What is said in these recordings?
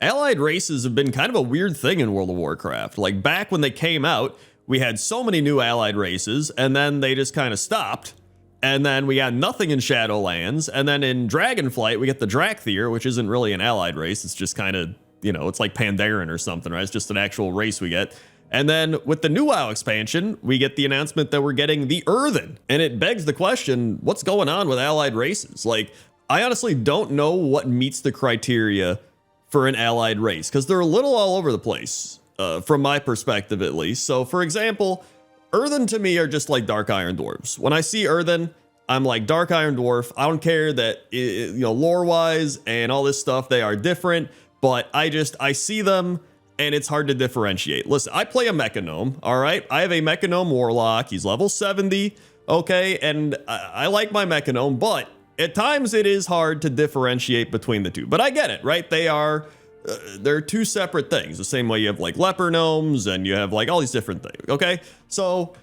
allied races have been kind of a weird thing in World of Warcraft. Like back when they came out, we had so many new allied races, and then they just kind of stopped. And then we got nothing in Shadowlands. And then in Dragonflight, we get the Drakthir, which isn't really an allied race. It's just kind of, you know, it's like Pandaren or something, right? It's just an actual race we get. And then with the new WoW expansion, we get the announcement that we're getting the Earthen. And it begs the question, what's going on with allied races? Like, I honestly don't know what meets the criteria for an allied race, because they're a little all over the place, from my perspective at least. So for example, Earthen to me are just like Dark Iron Dwarves. When I see Earthen, I'm like Dark Iron Dwarf. I don't care that, you know, lore-wise and all this stuff, they are different, but I see them and it's hard to differentiate. Listen, I play a Mechanome, all right? I have a Mechanome Warlock. He's level 70, okay? And I like my Mechanome, but at times it is hard to differentiate between the two. But I get it, right? They're two separate things. The same way you have like leper gnomes and you have like all these different things, okay? So,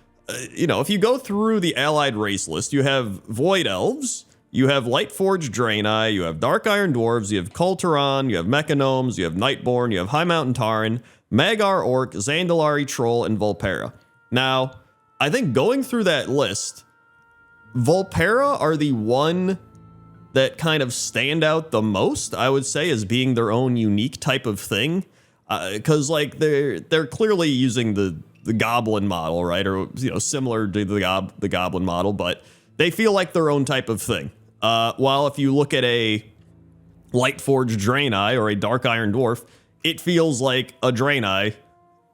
you know, if you go through the allied race list, you have Void Elves, you have Lightforged Draenei, you have Dark Iron Dwarves, you have Kulturan, you have Mechanomes, you have Nightborn, you have High Mountain Tauren, Magar Orc, Zandalari Troll, and Volpera. Now, I think going through that list, Volpera are the one that kind of stand out the most, I would say, as being their own unique type of thing. Because like they're clearly using the goblin model, right? Or, you know, similar to the goblin model, but they feel like their own type of thing. While if you look at a Lightforged Draenei or a Dark Iron Dwarf, it feels like a Draenei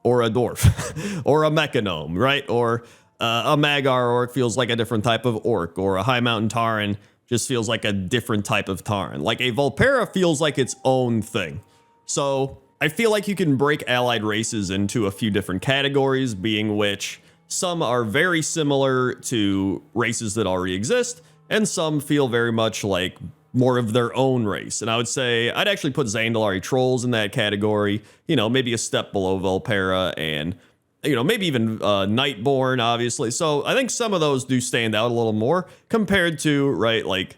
or a Dwarf or a Mechanome, right? Or a Magar Orc feels like a different type of Orc, or a High Mountain Tauren just feels like a different type of Tauren. Like a Volpera feels like its own thing. So I feel like you can break allied races into a few different categories, being which some are very similar to races that already exist, and some feel very much like more of their own race. And I would say I'd actually put Zandalari Trolls in that category, you know, maybe a step below Volpera, and, you know, maybe even Nightborn, obviously. So I think some of those do stand out a little more compared to, right, like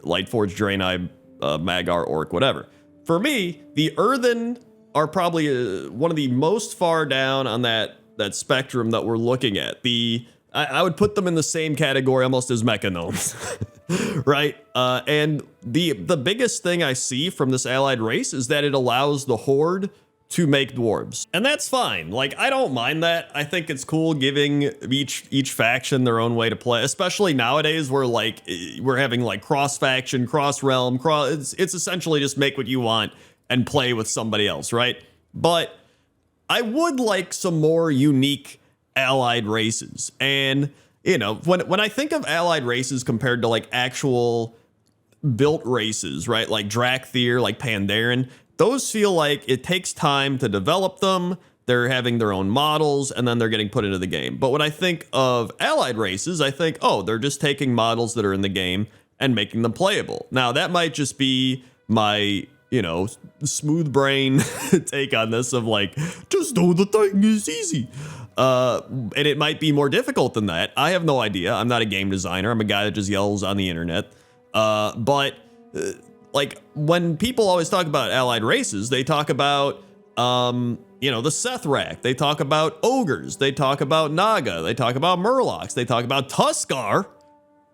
Lightforged Draenei, Magar Orc, whatever. For me, the Earthen are probably one of the most far down on that spectrum that we're looking at. I would put them in the same category almost as Mechanomes, right? And the biggest thing I see from this allied race is that it allows the Horde to make dwarves, and that's fine. Like, I don't mind that. I think it's cool giving each faction their own way to play, especially nowadays where like we're having like cross faction, cross realm, it's essentially just make what you want and play with somebody else, right? But I would like some more unique allied races. And, you know, when I think of allied races compared to like actual built races, right? Like Drakthir, like Pandaren, those feel like it takes time to develop them. They're having their own models, and then they're getting put into the game. But when I think of allied races, I think, oh, they're just taking models that are in the game and making them playable. Now, that might just be my, you know, smooth brain take on this of like, just do the thing, it's easy. And it might be more difficult than that. I have no idea. I'm not a game designer. I'm a guy that just yells on the internet. Like, when people always talk about allied races, they talk about, you know, the Sethrak. They talk about ogres. They talk about Naga. They talk about Murlocs. They talk about Tuskar.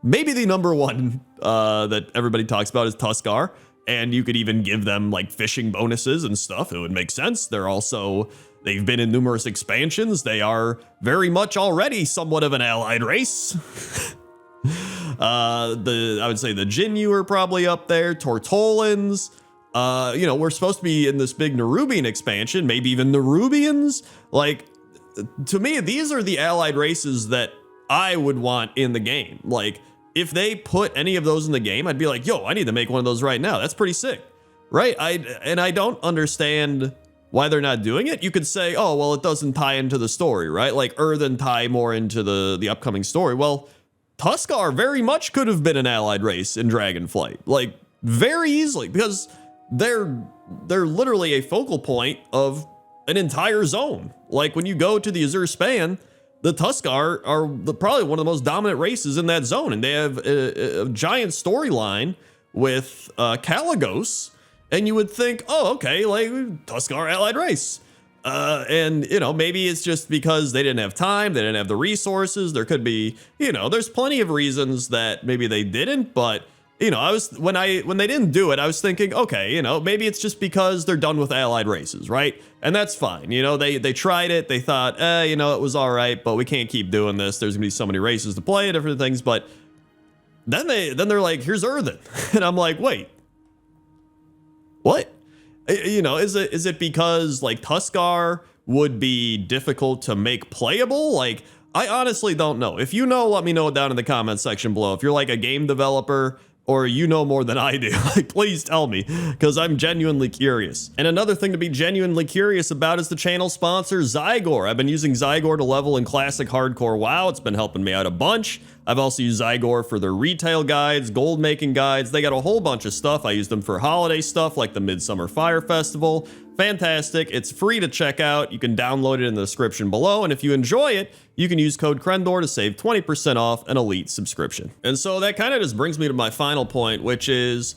Maybe the number one that everybody talks about is Tuskar. And you could even give them like fishing bonuses and stuff. It would make sense. They've been in numerous expansions. They are very much already somewhat of an allied race. I would say the Jinyu are probably up there. Tortolans. You know, we're supposed to be in this big Nerubian expansion, maybe even Nerubians. Like, to me, these are the allied races that I would want in the game. Like, if they put any of those in the game, I'd be like, yo, I need to make one of those right now. That's pretty sick, right? I don't understand why they're not doing it. You could say, oh, well, it doesn't tie into the story, right? Like, Earthen tie more into the upcoming story. Well, Tuskar very much could have been an allied race in Dragonflight, like very easily, because they're literally a focal point of an entire zone. Like, when you go to the Azure Span, the Tuskar are probably one of the most dominant races in that zone, and they have a giant storyline with Kaligos And you would think, oh, okay, like Tuskar allied race. And, you know, maybe it's just because they didn't have time, they didn't have the resources. There could be, you know, there's plenty of reasons that maybe they didn't, but, you know, when they didn't do it, I was thinking, okay, you know, maybe it's just because they're done with allied races, right? And that's fine. You know, they tried it, they thought, you know, it was all right, but we can't keep doing this. There's gonna be so many races to play, different things, but then they're like, here's Earthen. And I'm like, wait, what? You know, is it because like Tuskar would be difficult to make playable? Like, I honestly don't know. If you know, let me know down in the comments section below. If you're like a game developer or you know more than I do, like, please tell me, because I'm genuinely curious. And another thing to be genuinely curious about is the channel sponsor, Zygor. I've been using Zygor to level in classic hardcore WoW. It's been helping me out a bunch. I've also used Zygor for their retail guides, gold making guides. They got a whole bunch of stuff. I use them for holiday stuff like the Midsummer Fire Festival. Fantastic. It's free to check out. You can download it in the description below. And if you enjoy it, you can use code Crendor to save 20% off an elite subscription. And so that kind of just brings me to my final point, which is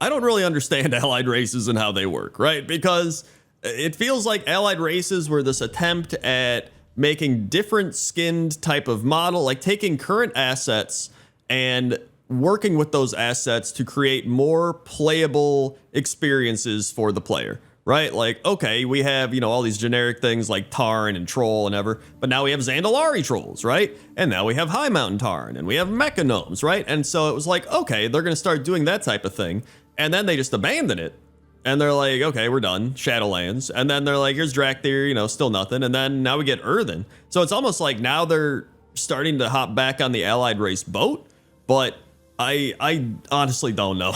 I don't really understand allied races and how they work, right? Because it feels like allied races were this attempt at making different skinned type of model, like taking current assets and working with those assets to create more playable experiences for the player, right? Like, okay, we have, you know, all these generic things like Tarn and Troll and ever, but now we have Zandalari Trolls, right? And now we have High Mountain Tarn and we have Mecha Gnomes, right? And so it was like, okay, they're going to start doing that type of thing. And then they just abandon it. And they're like, okay, we're done, Shadowlands. And then they're like, here's Drakthir, you know, still nothing. And then now we get Earthen. So it's almost like now they're starting to hop back on the allied race boat. But I honestly don't know.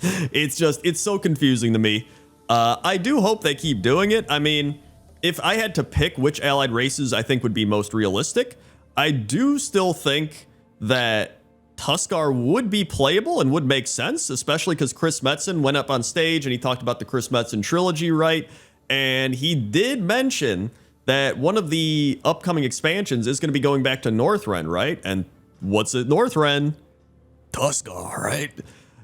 It's so confusing to me. I do hope they keep doing it. I mean, if I had to pick which allied races I think would be most realistic, I do still think that Tuskar would be playable and would make sense, especially because Chris Metzen went up on stage and he talked about the Chris Metzen trilogy, right? And he did mention that one of the upcoming expansions is going to be going back to Northrend, right? And what's it, Northrend? Tuskar, right?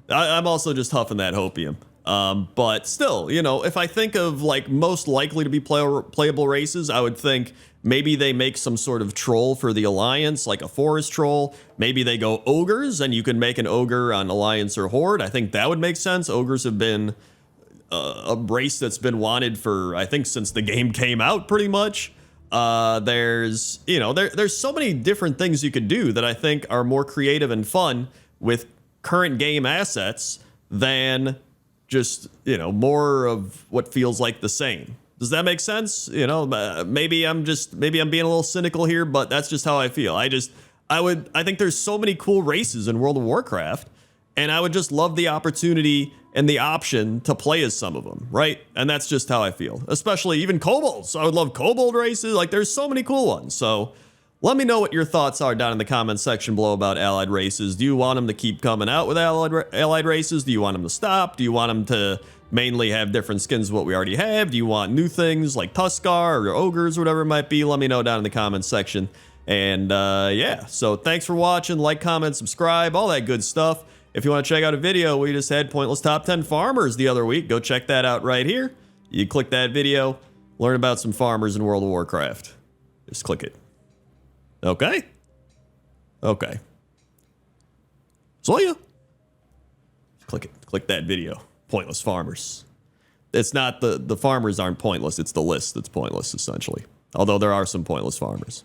I'm also just huffing that hopium. But still, you know, if I think of like most likely to be playable races, I would think maybe they make some sort of troll for the Alliance, like a forest troll. Maybe they go ogres and you can make an ogre on Alliance or Horde. I think that would make sense. Ogres have been a race that's been wanted for, I think, since the game came out pretty much. There's, you know, there's so many different things you could do that I think are more creative and fun with current game assets than just, you know, more of what feels like the same. Does that make sense? You know, maybe I'm being a little cynical here, but that's just how I feel. I think there's so many cool races in World of Warcraft, and I would just love the opportunity and the option to play as some of them, right? And that's just how I feel. Especially even kobolds. I would love kobold races. Like, there's so many cool ones. So let me know what your thoughts are down in the comments section below about allied races. Do you want them to keep coming out with allied races? Do you want them to stop? Do you want them to mainly have different skins of what we already have? Do you want new things like Tuskar or ogres or whatever it might be? Let me know down in the comments section. And yeah, so thanks for watching. Like, comment, subscribe, all that good stuff. If you want to check out a video, we just had Pointless Top 10 Farmers the other week. Go check that out right here. You click that video, learn about some farmers in World of Warcraft. Just click it. Okay? Okay. So yeah. Click it. Click that video. Pointless farmers. It's not the farmers aren't pointless. It's the list that's pointless, essentially. Although there are some pointless farmers.